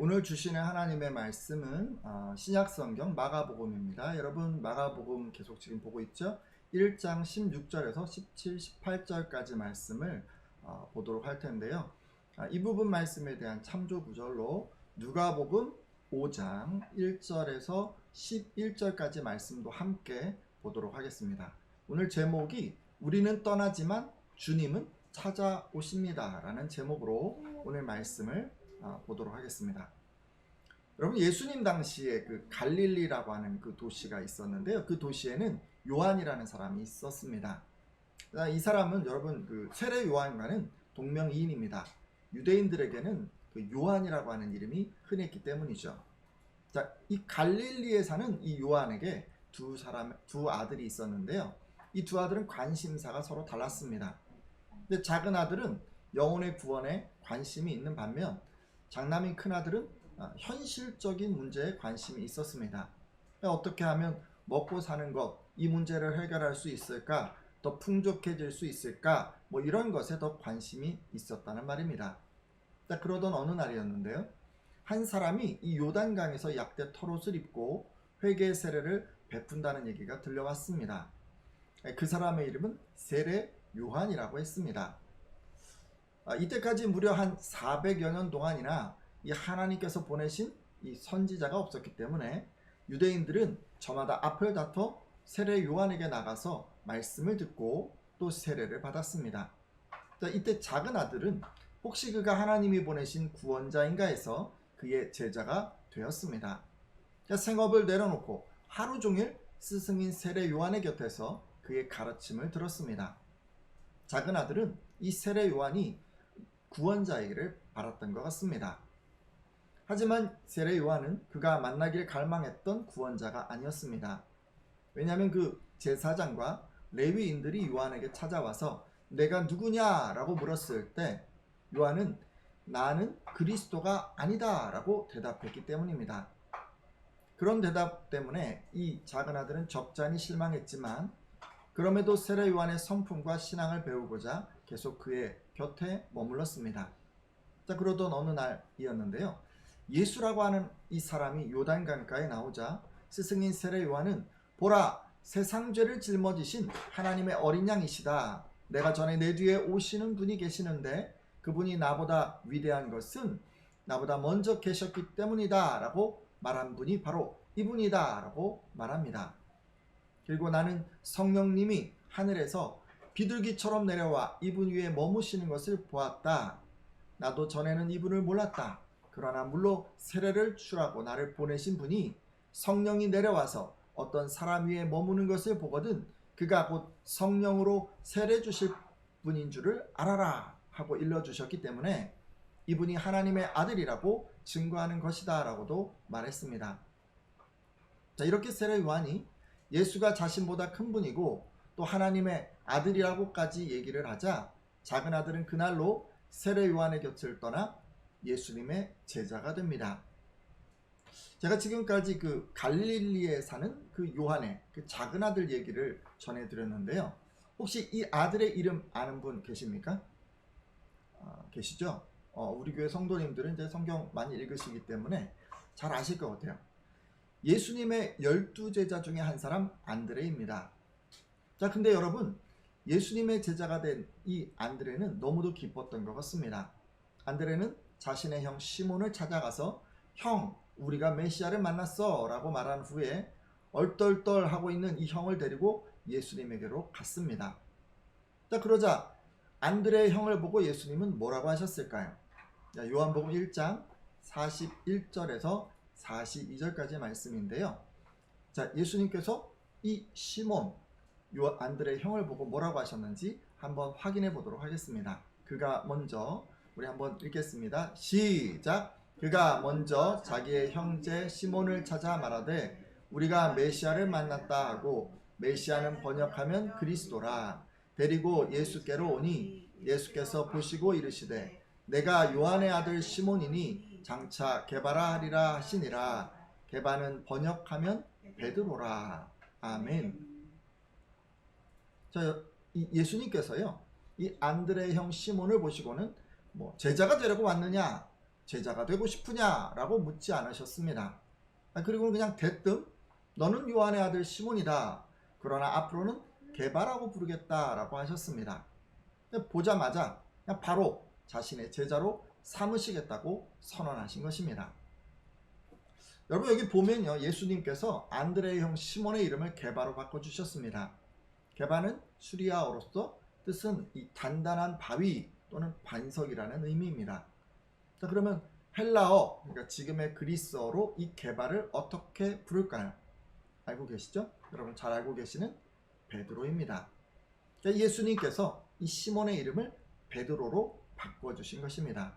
오늘 주시는 하나님의 말씀은 신약성경 마가복음입니다. 여러분 마가복음 계속 지금 보고 있죠? 1장 16절에서 17, 18절까지 말씀을 보도록 할 텐데요. 이 부분 말씀에 대한 참조 구절로 누가복음 5장 1절에서 11절까지 말씀도 함께 보도록 하겠습니다. 오늘 제목이 우리는 떠나지만 주님은 찾아오십니다 라는 제목으로 오늘 말씀을 보도록 하겠습니다. 여러분, 예수님 당시에 그 갈릴리라고 하는 그 도시가 있었는데요. 그 도시에는 요한이라는 사람이 있었습니다. 이 사람은 여러분 그 세례 요한과는 동명이인입니다. 유대인들에게는 그 요한이라고 하는 이름이 흔했기 때문이죠. 자, 이 갈릴리에 사는 이 요한에게 두 아들이 있었는데요. 이 두 아들은 관심사가 서로 달랐습니다. 근데 작은 아들은 영혼의 구원에 관심이 있는 반면 장남인 큰아들은 현실적인 문제에 관심이 있었습니다. 어떻게 하면 먹고 사는 것, 이 문제를 해결할 수 있을까? 더 풍족해질 수 있을까? 이런 것에 더 관심이 있었다는 말입니다. 그러던 어느 날이었는데요. 한 사람이 이 요단강에서 약대 털옷을 입고 회개 세례를 베푼다는 얘기가 들려왔습니다. 그 사람의 이름은 세례 요한이라고 했습니다. 이때까지 무려 한 400여 년 동안이나 이 하나님께서 보내신 이 선지자가 없었기 때문에 유대인들은 저마다 앞을 다퉈 세례 요한에게 나가서 말씀을 듣고 또 세례를 받았습니다. 이때 작은 아들은 혹시 그가 하나님이 보내신 구원자인가 해서 그의 제자가 되었습니다. 생업을 내려놓고 하루 종일 스승인 세례 요한의 곁에서 그의 가르침을 들었습니다. 작은 아들은 이 세례 요한이 구원자이기를 바랐던 것 같습니다. 하지만 세례 요한은 그가 만나길 갈망했던 구원자가 아니었습니다. 왜냐하면 그 제사장과 레위인들이 요한에게 찾아와서 내가 누구냐 라고 물었을 때 요한은 나는 그리스도가 아니다 라고 대답했기 때문입니다. 그런 대답 때문에 이 작은 아들은 적잖이 실망했지만 그럼에도 세례 요한의 성품과 신앙을 배우고자 계속 그의 곁에 머물렀습니다. 그러던 어느 날이었는데요. 예수라고 하는 이 사람이 요단강가에 나오자 스승인 세례 요한은 보라, 세상 죄를 짊어지신 하나님의 어린 양이시다. 내가 전에 내 뒤에 오시는 분이 계시는데 그분이 나보다 위대한 것은 나보다 먼저 계셨기 때문이다 라고 말한 분이 바로 이분이다 라고 말합니다. 그리고 나는 성령님이 하늘에서 비둘기처럼 내려와 이분 위에 머무시는 것을 보았다. 나도 전에는 이분을 몰랐다. 그러나 물로 세례를 주라고 나를 보내신 분이 성령이 내려와서 어떤 사람 위에 머무는 것을 보거든 그가 곧 성령으로 세례 주실 분인 줄을 알아라 하고 일러주셨기 때문에 이분이 하나님의 아들이라고 증거하는 것이다 라고도 말했습니다. 이렇게 세례 요한이 예수가 자신보다 큰 분이고 또 하나님의 아들이라고까지 얘기를 하자 작은 아들은 그날로 세례 요한의 곁을 떠나 예수님의 제자가 됩니다. 제가 지금까지 그 갈릴리에 사는 그 요한의 그 작은 아들 얘기를 전해드렸는데요. 혹시 이 아들의 이름 아는 분 계십니까? 계시죠? 우리 교회 성도님들은 이제 성경 많이 읽으시기 때문에 잘 아실 것 같아요. 예수님의 12제자 중에 한 사람 안드레입니다. 근데 여러분, 예수님의 제자가 된 이 안드레는 너무도 기뻤던 것 같습니다. 안드레는 자신의 형 시몬을 찾아가서 형, 우리가 메시아를 만났어 라고 말한 후에 얼떨떨하고 있는 이 형을 데리고 예수님에게로 갔습니다. 그러자 안드레의 형을 보고 예수님은 뭐라고 하셨을까요? 요한복음 1장 41절에서 42절까지의 말씀인데요. 예수님께서 이 시몬, 안드레의 형을 보고 뭐라고 하셨는지 한번 확인해 보도록 하겠습니다. 그가 먼저, 우리 한번 읽겠습니다. 시작! 그가 먼저 자기의 형제 시몬을 찾아 말하되 우리가 메시아를 만났다 하고 메시아는 번역하면 그리스도라. 데리고 예수께로 오니 예수께서 보시고 이르시되 내가 요한의 아들 시몬이니 장차 게바라 하리라 하시니라. 게바는 베드로라. 아멘. 예수님께서요, 이 안드레 형 시몬을 보시고는 제자가 되려고 왔느냐, 제자가 되고 싶으냐라고 묻지 않으셨습니다. 그리고 그냥 대뜸 너는 요한의 아들 시몬이다. 그러나 앞으로는 게바라고 부르겠다라고 하셨습니다. 보자마자 그냥 바로 자신의 제자로 삼으시겠다고 선언하신 것입니다. 여러분 여기 보면요, 예수님께서 안드레의 형 시몬의 이름을 게바로 바꿔주셨습니다. 게바는 수리아어로서 뜻은 이 단단한 바위 또는 반석이라는 의미입니다. 자, 그러면 헬라어, 그러니까 지금의 그리스어로 이 게바를 어떻게 부를까요? 알고 계시죠? 여러분 잘 알고 계시는 베드로입니다. 그러니까 예수님께서 이 시몬의 이름을 베드로로 바꿔주신 것입니다.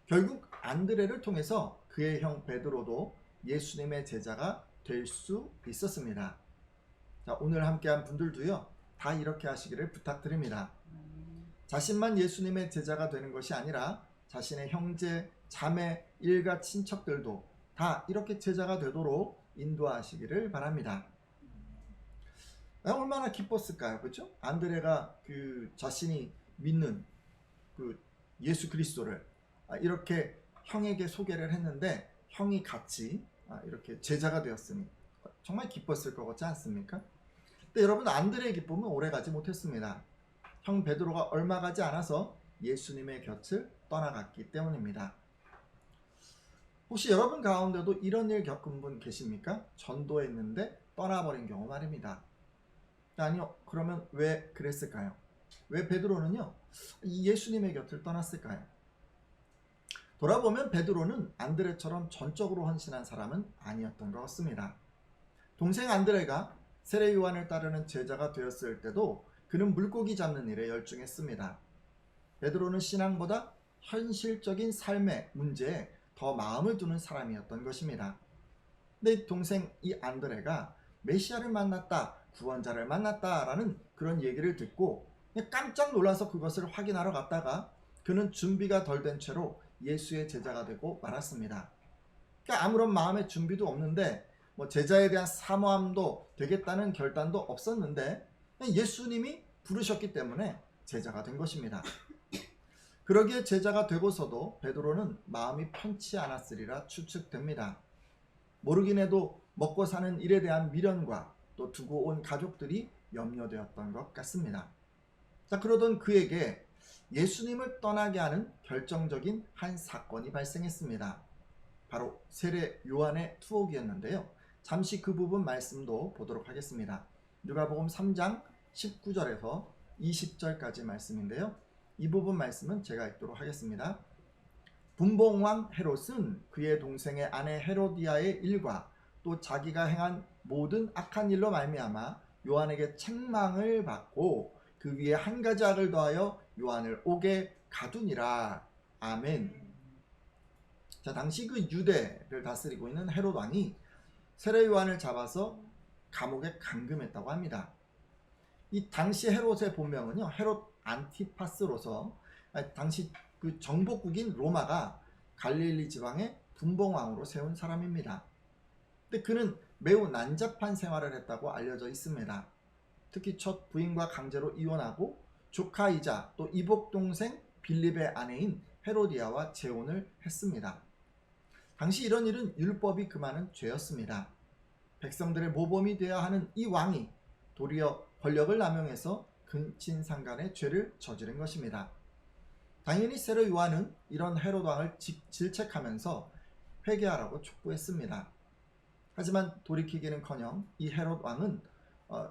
결국 안드레를 통해서 그의 형 베드로도 예수님의 제자가 될 수 있었습니다. 자, 오늘 함께한 분들도요, 다 이렇게 하시기를 부탁드립니다. 자신만 예수님의 제자가 되는 것이 아니라 자신의 형제, 자매, 일가, 친척들도 다 이렇게 제자가 되도록 인도하시기를 바랍니다. 얼마나 기뻤을까요? 그렇죠? 안드레가 그 자신이 믿는 그 예수 그리스도를 이렇게 형에게 소개를 했는데 형이 같이 이렇게 제자가 되었으니 정말 기뻤을 것 같지 않습니까? 근데 여러분, 안드레의 기쁨은 오래가지 못했습니다. 형 베드로가 얼마 가지 않아서 예수님의 곁을 떠나갔기 때문입니다. 혹시 여러분 가운데도 이런 일 겪은 분 계십니까? 전도했는데 떠나버린 경우 말입니다. 아니요, 그러면 왜 그랬을까요? 왜 베드로는요, 예수님의 곁을 떠났을까요? 돌아보면 베드로는 안드레처럼 전적으로 헌신한 사람은 아니었던 것 같습니다. 동생 안드레가 세례 요한을 따르는 제자가 되었을 때도 그는 물고기 잡는 일에 열중했습니다. 베드로는 신앙보다 현실적인 삶의 문제에 더 마음을 두는 사람이었던 것입니다. 근데 동생 이 안드레가 메시아를 만났다, 구원자를 만났다라는 그런 얘기를 듣고 깜짝 놀라서 그것을 확인하러 갔다가 그는 준비가 덜 된 채로 예수의 제자가 되고 말았습니다. 그러니까 아무런 마음의 준비도 없는데 제자에 대한 사모함도 되겠다는 결단도 없었는데 예수님이 부르셨기 때문에 제자가 된 것입니다. 그러기에 제자가 되고서도 베드로는 마음이 편치 않았으리라 추측됩니다. 모르긴 해도 먹고 사는 일에 대한 미련과 또 두고 온 가족들이 염려되었던 것 같습니다. 자, 그러던 그에게 예수님을 떠나게 하는 결정적인 한 사건이 발생했습니다. 바로 세례 요한의 투옥이었는데요. 잠시 그 부분 말씀도 보도록 하겠습니다. 누가복음 3장 19절에서 20절까지 말씀인데요. 이 부분 말씀은 제가 읽도록 하겠습니다. 분봉왕 헤롯은 그의 동생의 아내 헤로디아의 일과 또 자기가 행한 모든 악한 일로 말미암아 요한에게 책망을 받고 그 위에 한 가지 악을 더하여 요한을 옥에 가두니라. 아멘. 자, 당시 그 유대를 다스리고 있는 헤롯 왕이 세례 요한을 잡아서 감옥에 감금했다고 합니다. 이 당시 헤롯의 본명은요, 헤롯 안티파스로서 당시 그 정복국인 로마가 갈릴리 지방의 분봉왕으로 세운 사람입니다. 근데 그는 매우 난잡한 생활을 했다고 알려져 있습니다. 특히 첫 부인과 강제로 이혼하고 조카이자 또 이복 동생 빌립의 아내인 헤로디아와 재혼을 했습니다. 당시 이런 일은 율법이 금하는 죄였습니다. 백성들의 모범이 되어야 하는 이 왕이 도리어 권력을 남용해서 근친상간의 죄를 저지른 것입니다. 당연히 세례 요한은 이런 헤롯 왕을 질책하면서 회개하라고 촉구했습니다. 하지만 돌이키기는커녕 이 헤롯 왕은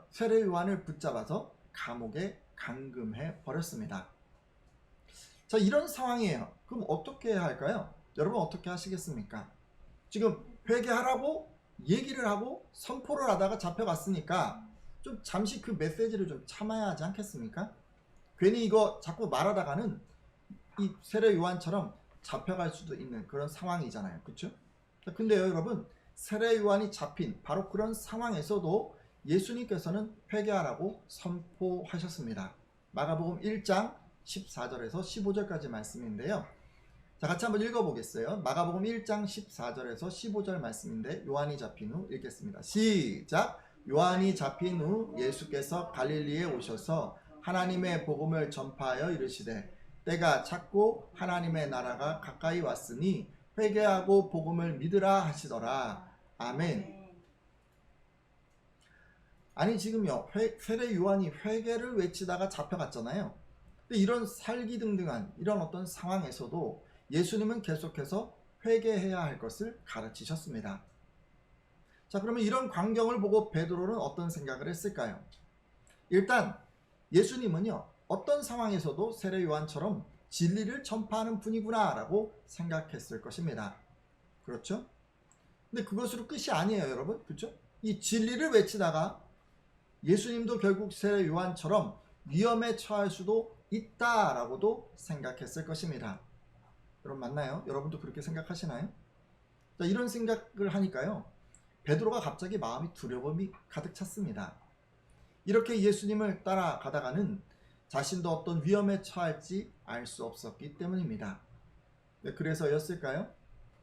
세례 요한을 붙잡아서 감옥에 감금해 버렸습니다. 자, 이런 상황이에요. 그럼 어떻게 해야 할까요? 여러분 어떻게 하시겠습니까? 지금 회개하라고 얘기를 하고 선포를 하다가 잡혀갔으니까 좀 잠시 그 메시지를 좀 참아야 하지 않겠습니까? 괜히 이거 자꾸 말하다가는 이 세례 요한처럼 잡혀갈 수도 있는 그런 상황이잖아요. 그렇죠? 근데요, 여러분, 세례 요한이 잡힌 바로 그런 상황에서도 예수님께서는 회개하라고 선포하셨습니다. 마가복음 1장 14절에서 15절까지 말씀인데요. 자, 같이 한번 읽어보겠어요. 마가복음 1장 14절에서 15절 말씀인데 요한이 잡힌 후 읽겠습니다. 시작! 요한이 잡힌 후 예수께서 갈릴리에 오셔서 하나님의 복음을 전파하여 이르시되 때가 찼고 하나님의 나라가 가까이 왔으니 회개하고 복음을 믿으라 하시더라. 아멘. 아니 지금요, 세례 요한이 회개를 외치다가 잡혀갔잖아요. 근데 이런 살기등등한 이런 어떤 상황에서도 예수님은 계속해서 회개해야 할 것을 가르치셨습니다. 자, 그러면 이런 광경을 보고 베드로는 어떤 생각을 했을까요? 일단 예수님은요, 어떤 상황에서도 세례 요한처럼 진리를 전파하는 분이구나 라고 생각했을 것입니다. 그렇죠? 근데 그것으로 끝이 아니에요, 여러분. 그렇죠? 이 진리를 외치다가 예수님도 결국 세례 요한처럼 위험에 처할 수도 있다라고도 생각했을 것입니다. 여러분 맞나요? 여러분도 그렇게 생각하시나요? 자, 이런 생각을 하니까요, 베드로가 갑자기 마음이 두려움이 가득 찼습니다. 이렇게 예수님을 따라가다가는 자신도 어떤 위험에 처할지 알 수 없었기 때문입니다. 그래서였을까요?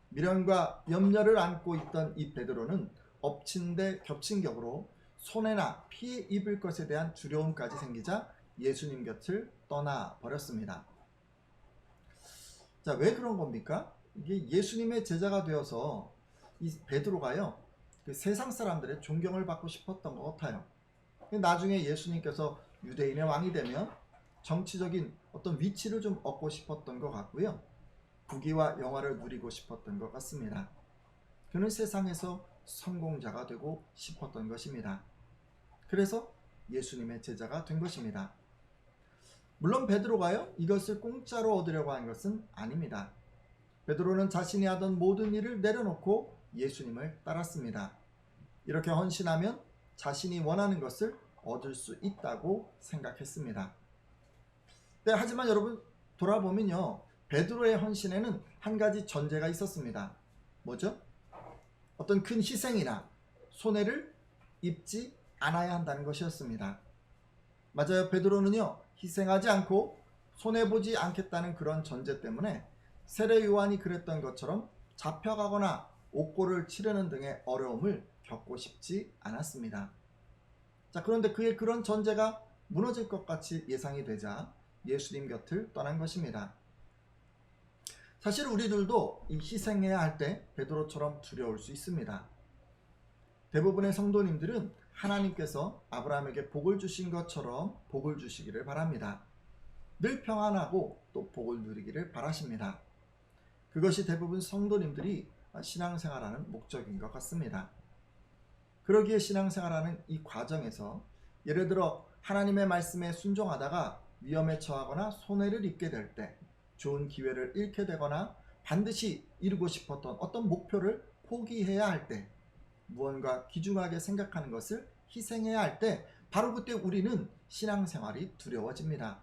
미련과 염려를 안고 있던 이 베드로는 엎친 데 겹친 격으로 손해나 피해 입을 것에 대한 두려움까지 생기자 예수님 곁을 떠나버렸습니다. 자, 왜 그런 겁니까? 이게 예수님의 제자가 되어서 이 베드로가요, 그 세상 사람들의 존경을 받고 싶었던 것 같아요. 나중에 예수님께서 유대인의 왕이 되면 정치적인 어떤 위치를 좀 얻고 싶었던 것 같고요, 부귀와 영화를 누리고 싶었던 것 같습니다. 그는 세상에서 성공자가 되고 싶었던 것입니다. 그래서 예수님의 제자가 된 것입니다. 물론 베드로가요, 이것을 공짜로 얻으려고 한 것은 아닙니다. 베드로는 자신이 하던 모든 일을 내려놓고 예수님을 따랐습니다. 이렇게 헌신하면 자신이 원하는 것을 얻을 수 있다고 생각했습니다. 네, 하지만 여러분 돌아보면요, 베드로의 헌신에는 한 가지 전제가 있었습니다. 뭐죠? 어떤 큰 희생이나 손해를 입지 않아야 한다는 것이었습니다. 맞아요. 베드로는요, 희생하지 않고 손해보지 않겠다는 그런 전제 때문에 세례 요한이 그랬던 것처럼 잡혀가거나 옥고를 치르는 등의 어려움을 겪고 싶지 않았습니다. 자, 그런데 그의 그런 전제가 무너질 것 같이 예상이 되자 예수님 곁을 떠난 것입니다. 사실 우리들도 이 희생해야 할 때 베드로처럼 두려울 수 있습니다. 대부분의 성도님들은 하나님께서 아브라함에게 복을 주신 것처럼 복을 주시기를 바랍니다. 늘 평안하고 또 복을 누리기를 바라십니다. 그것이 대부분 성도님들이 신앙생활하는 목적인 것 같습니다. 그러기에 신앙생활하는 이 과정에서 예를 들어 하나님의 말씀에 순종하다가 위험에 처하거나 손해를 입게 될 때, 좋은 기회를 잃게 되거나 반드시 이루고 싶었던 어떤 목표를 포기해야 할 때, 무언가 귀중하게 생각하는 것을 희생해야 할 때, 바로 그때 우리는 신앙생활이 두려워집니다.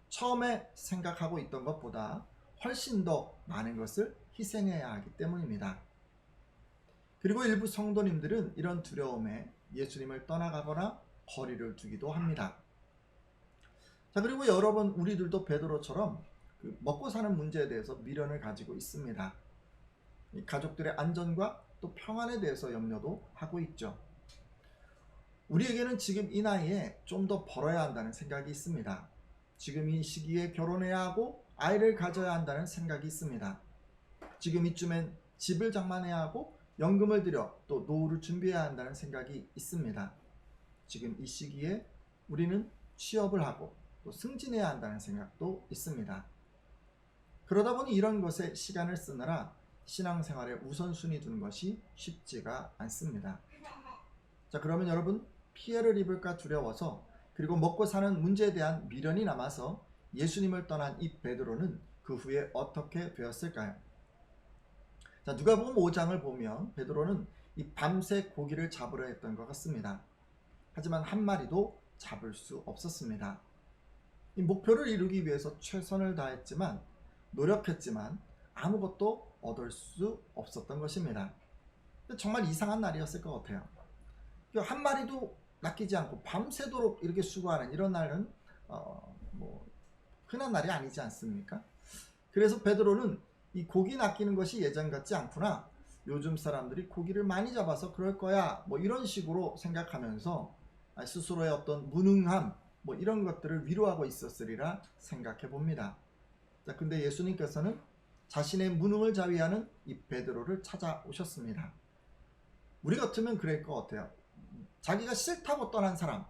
처음에 생각하고 있던 것보다 훨씬 더 많은 것을 희생해야 하기 때문입니다. 그리고 일부 성도님들은 이런 두려움에 예수님을 떠나가거나 거리를 두기도 합니다. 자, 그리고 여러분 우리들도 베드로처럼 먹고 사는 문제에 대해서 미련을 가지고 있습니다. 가족들의 안전과 또 평안에 대해서 염려도 하고 있죠. 우리에게는 지금 이 나이에 좀 더 벌어야 한다는 생각이 있습니다. 지금 이 시기에 결혼해야 하고 아이를 가져야 한다는 생각이 있습니다. 지금 이쯤엔 집을 장만해야 하고 연금을 들여 또 노후를 준비해야 한다는 생각이 있습니다. 지금 이 시기에 우리는 취업을 하고 또 승진해야 한다는 생각도 있습니다. 그러다 보니 이런 것에 시간을 쓰느라 신앙생활에 우선순위 두는 것이 쉽지가 않습니다. 자, 그러면 여러분 피해를 입을까 두려워서, 그리고 먹고 사는 문제에 대한 미련이 남아서 예수님을 떠난 이 베드로는 그 후에 어떻게 되었을까요? 자, 누가복음 5장을 보면 베드로는 이 밤새 고기를 잡으려 했던 것 같습니다. 하지만 한 마리도 잡을 수 없었습니다. 이 목표를 이루기 위해서 최선을 다했지만, 노력했지만 아무것도 얻을 수 없었던 것입니다. 정말 이상한 날이었을 것 같아요. 한 마리도 낚이지 않고 밤새도록 이렇게 수고하는 이런 날은 흔한 날이 아니지 않습니까? 그래서 베드로는 이 고기 낚이는 것이 예전 같지 않구나, 요즘 사람들이 고기를 많이 잡아서 그럴 거야, 이런 식으로 생각하면서 스스로의 어떤 무능함, 뭐 이런 것들을 위로하고 있었으리라 생각해 봅니다. 자, 근데 예수님께서는 자신의 무능을 자위하는 이 베드로를 찾아오셨습니다. 우리 같으면 그럴 것 같아요. 자기가 싫다고 떠난 사람,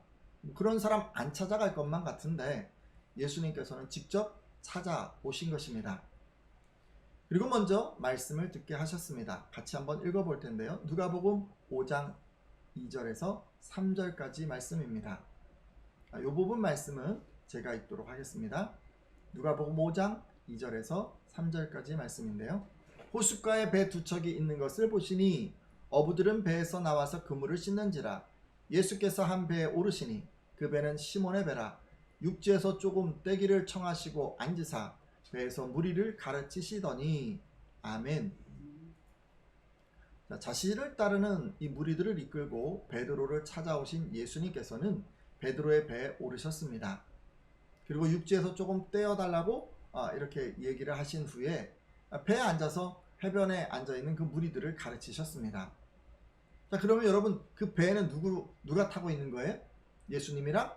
그런 사람 안 찾아갈 것만 같은데 예수님께서는 직접 찾아오신 것입니다. 그리고 먼저 말씀을 듣게 하셨습니다. 같이 한번 읽어볼 텐데요. 누가복음 5장 2절에서 3절까지 말씀입니다. 이 부분 말씀은 제가 읽도록 하겠습니다. 누가복음 5장 2절에서 3절까지 말씀인데요. 호숫가에 배 두 척이 있는 것을 보시니 어부들은 배에서 나와서 그물을 씻는지라. 예수께서 한 배에 오르시니 그 배는 시몬의 배라. 육지에서 조금 떼기를 청하시고 앉으사 배에서 무리를 가르치시더니. 아멘. 자, 자신을 따르는 이 무리들을 이끌고 베드로를 찾아오신 예수님께서는 베드로의 배에 오르셨습니다. 그리고 육지에서 조금 떼어달라고 이렇게 얘기를 하신 후에 배에 앉아서 해변에 앉아있는 그 무리들을 가르치셨습니다. 자, 그러면 여러분, 그 배에는 누가 타고 있는 거예요? 예수님이랑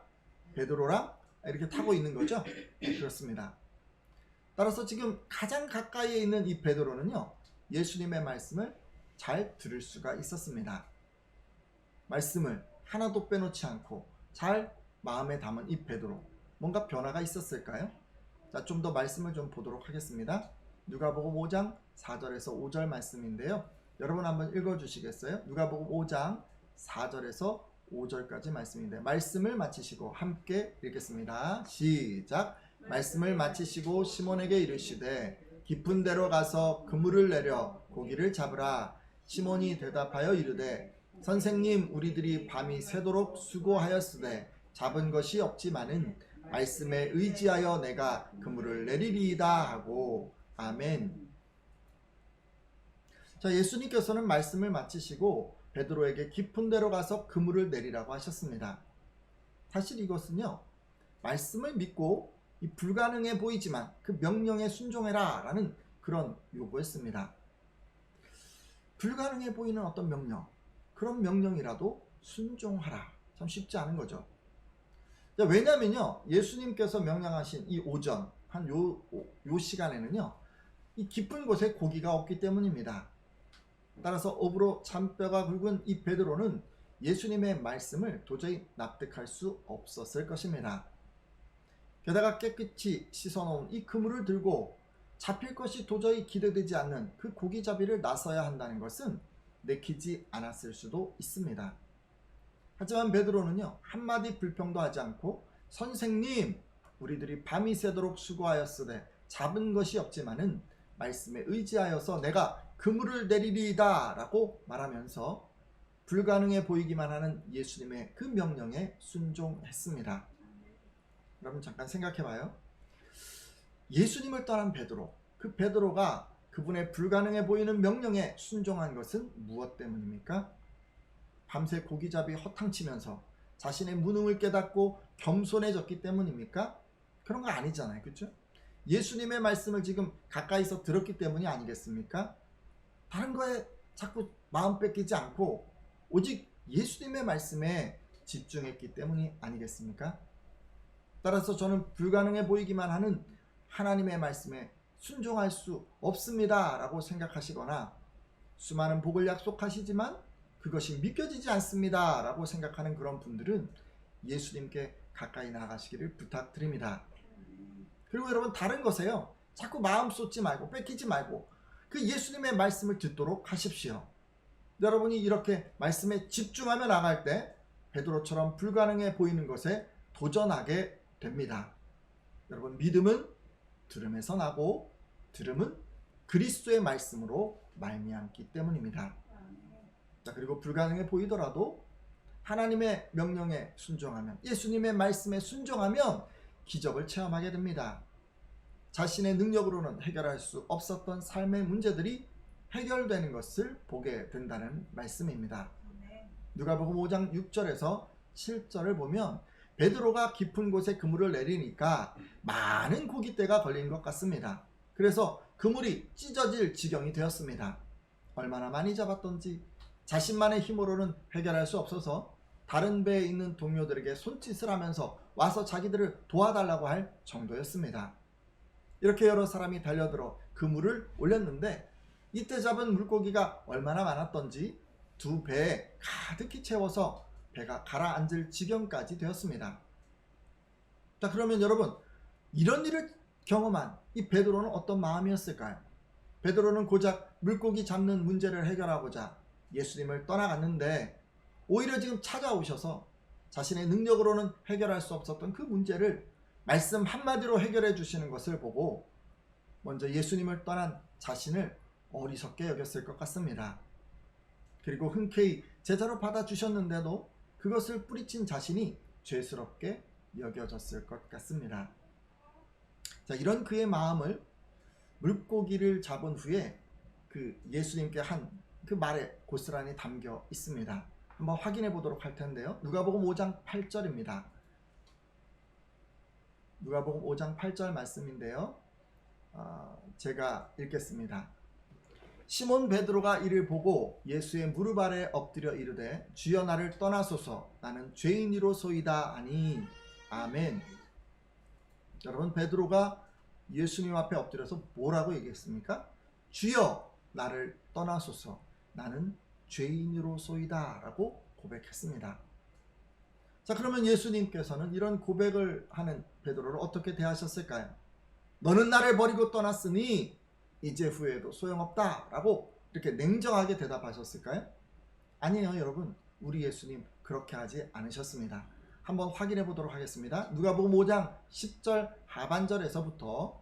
베드로랑 이렇게 타고 있는 거죠? 그렇습니다. 따라서 지금 가장 가까이에 있는 이 베드로는요, 예수님의 말씀을 잘 들을 수가 있었습니다. 말씀을 하나도 빼놓지 않고 잘 마음에 담은 이 베드로, 뭔가 변화가 있었을까요? 자, 좀 더 말씀을 좀 보도록 하겠습니다. 누가복음 5장 4절에서 5절 말씀인데요. 여러분 한번 읽어주시겠어요? 누가복음 5장 4절에서 5절까지 말씀인데, 말씀을 마치시고 함께 읽겠습니다. 시작. 말씀을 마치시고 시몬에게 이르시되 깊은 데로 가서 그물을 내려 고기를 잡으라. 시몬이 대답하여 이르되 선생님, 우리들이 밤이 새도록 수고하였으되 잡은 것이 없지만은 말씀에 의지하여 내가 그물을 내리리이다 하고. 아멘. 자, 예수님께서는 말씀을 마치시고 베드로에게 깊은 데로 가서 그물을 내리라고 하셨습니다. 사실 이것은요, 말씀을 믿고 이 불가능해 보이지만 그 명령에 순종해라 라는 그런 요구였습니다. 불가능해 보이는 어떤 명령, 그런 명령이라도 순종하라. 참 쉽지 않은 거죠. 왜냐면요, 예수님께서 명령하신 이 오전 한 요 시간에는요, 이 깊은 곳에 고기가 없기 때문입니다. 따라서 어부로 잔뼈가 굵은 이 베드로는 예수님의 말씀을 도저히 납득할 수 없었을 것입니다. 게다가 깨끗이 씻어놓은 이 그물을 들고 잡힐 것이 도저히 기대되지 않는 그 고기잡이를 나서야 한다는 것은 내키지 않았을 수도 있습니다. 하지만 베드로는요, 한마디 불평도 하지 않고 선생님, 우리들이 밤이 새도록 수고하였으되 잡은 것이 없지만은 말씀에 의지하여서 내가 그물을 내리리이다 라고 말하면서 불가능해 보이기만 하는 예수님의 그 명령에 순종했습니다. 여러분 잠깐 생각해 봐요. 예수님을 떠난 베드로, 그 베드로가 그분의 불가능해 보이는 명령에 순종한 것은 무엇 때문입니까? 밤새 고기잡이 허탕치면서 자신의 무능을 깨닫고 겸손해졌기 때문입니까? 그런 거 아니잖아요. 그렇죠? 예수님의 말씀을 지금 가까이서 들었기 때문이 아니겠습니까? 다른 거에 자꾸 마음 뺏기지 않고 오직 예수님의 말씀에 집중했기 때문이 아니겠습니까? 따라서 저는 불가능해 보이기만 하는 하나님의 말씀에 순종할 수 없습니다 라고 생각하시거나, 수많은 복을 약속하시지만 그것이 믿겨지지 않습니다 라고 생각하는 그런 분들은 예수님께 가까이 나아가시기를 부탁드립니다. 그리고 여러분, 다른 것에요, 자꾸 마음 쏟지 말고 뺏기지 말고 그 예수님의 말씀을 듣도록 하십시오. 여러분이 이렇게 말씀에 집중하며 나갈 때 베드로처럼 불가능해 보이는 것에 도전하게 됩니다. 여러분, 믿음은 들음에서 나고 들음은 그리스도의 말씀으로 말미암기 때문입니다. 자, 그리고 불가능해 보이더라도 하나님의 명령에 순종하면, 예수님의 말씀에 순종하면 기적을 체험하게 됩니다. 자신의 능력으로는 해결할 수 없었던 삶의 문제들이 해결되는 것을 보게 된다는 말씀입니다. 누가복음 5장 6절에서 7절을 보면 베드로가 깊은 곳에 그물을 내리니까 많은 고깃대가 걸린 것 같습니다. 그래서 그물이 찢어질 지경이 되었습니다. 얼마나 많이 잡았던지 자신만의 힘으로는 해결할 수 없어서 다른 배에 있는 동료들에게 손짓을 하면서 와서 자기들을 도와달라고 할 정도였습니다. 이렇게 여러 사람이 달려들어 그물을 올렸는데 이때 잡은 물고기가 얼마나 많았던지 2배에 가득히 채워서 배가 가라앉을 지경까지 되었습니다. 자, 그러면 여러분, 이런 일을 경험한 이 베드로는 어떤 마음이었을까요? 베드로는 고작 물고기 잡는 문제를 해결하고자 예수님을 떠나갔는데 오히려 지금 찾아오셔서 자신의 능력으로는 해결할 수 없었던 그 문제를 말씀 한마디로 해결해 주시는 것을 보고 먼저 예수님을 떠난 자신을 어리석게 여겼을 것 같습니다. 그리고 흔쾌히 제자로 받아주셨는데도 그것을 뿌리친 자신이 죄스럽게 여겨졌을 것 같습니다. 자, 이런 그의 마음을 물고기를 잡은 후에 그 예수님께 한 그 말에 고스란히 담겨 있습니다. 한번 확인해 보도록 할 텐데요. 누가복음 5장 8절입니다. 누가복음 5장 8절 말씀인데요. 제가 읽겠습니다. 시몬 베드로가 이를 보고 예수의 무릎 아래 엎드려 이르되 주여 나를 떠나소서 나는 죄인이로소이다 하니 아멘. 여러분, 베드로가 예수님 앞에 엎드려서 뭐라고 얘기했습니까? 주여 나를 떠나소서 나는 죄인으로소이다 라고 고백했습니다. 자, 그러면 예수님께서는 이런 고백을 하는 베드로를 어떻게 대하셨을까요? 너는 나를 버리고 떠났으니 이제 후에도 소용없다 라고 이렇게 냉정하게 대답하셨을까요? 아니에요, 여러분. 우리 예수님 그렇게 하지 않으셨습니다. 한번 확인해 보도록 하겠습니다. 누가복음 5장 10절 하반절에서부터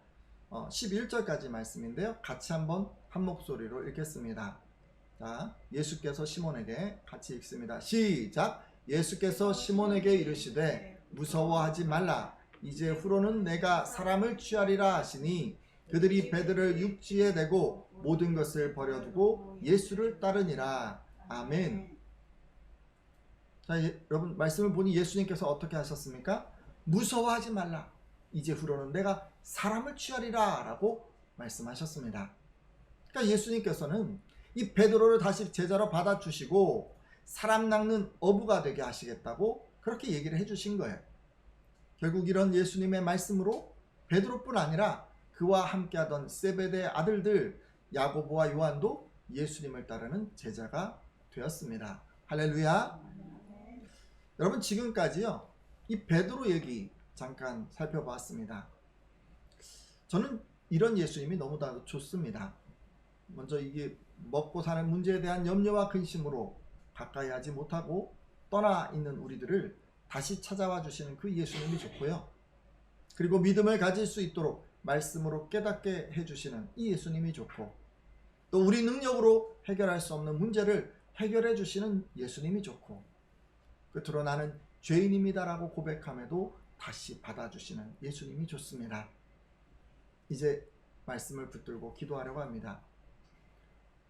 11절까지 말씀인데요. 같이 한번 한 목소리로 읽겠습니다. 자, 예수께서 시몬에게 같이 읽습니다. 시작! 예수께서 시몬에게 이르시되 무서워하지 말라. 이제 후로는 내가 사람을 취하리라 하시니 그들이 배들을 육지에 대고 모든 것을 버려두고 예수를 따르니라. 아멘. 자, 여러분, 말씀을 보니 예수님께서 어떻게 하셨습니까? 무서워하지 말라. 이제 후로는 내가 사람을 취하리라 라고 말씀하셨습니다. 그러니까 예수님께서는 이 베드로를 다시 제자로 받아주시고 사람 낚는 어부가 되게 하시겠다고 그렇게 얘기를 해주신 거예요. 결국 이런 예수님의 말씀으로 베드로뿐 아니라 그와 함께하던 세베대의 아들들 야고보와 요한도 예수님을 따르는 제자가 되었습니다. 할렐루야. 여러분, 지금까지요 이 베드로 얘기 잠깐 살펴봤습니다. 저는 이런 예수님이 너무나도 좋습니다. 먼저 이게 먹고 사는 문제에 대한 염려와 근심으로 가까이 하지 못하고 떠나 있는 우리들을 다시 찾아와 주시는 그 예수님이 좋고요. 그리고 믿음을 가질 수 있도록 말씀으로 깨닫게 해주시는 이 예수님이 좋고, 또 우리 능력으로 해결할 수 없는 문제를 해결해 주시는 예수님이 좋고, 끝으로 나는 죄인입니다라고 고백함에도 다시 받아주시는 예수님이 좋습니다. 이제 말씀을 붙들고 기도하려고 합니다.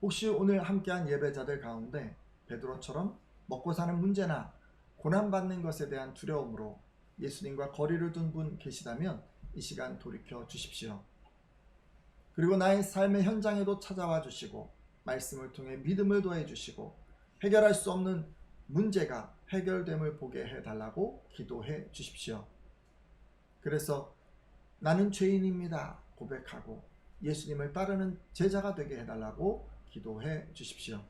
혹시 오늘 함께한 예배자들 가운데 베드로처럼 먹고 사는 문제나 고난받는 것에 대한 두려움으로 예수님과 거리를 둔 분 계시다면 이 시간 돌이켜 주십시오. 그리고 나의 삶의 현장에도 찾아와 주시고 말씀을 통해 믿음을 더해 주시고 해결할 수 없는 문제가 해결됨을 보게 해달라고 기도해 주십시오. 그래서 나는 죄인입니다 고백하고 예수님을 따르는 제자가 되게 해달라고 기도해 주십시오.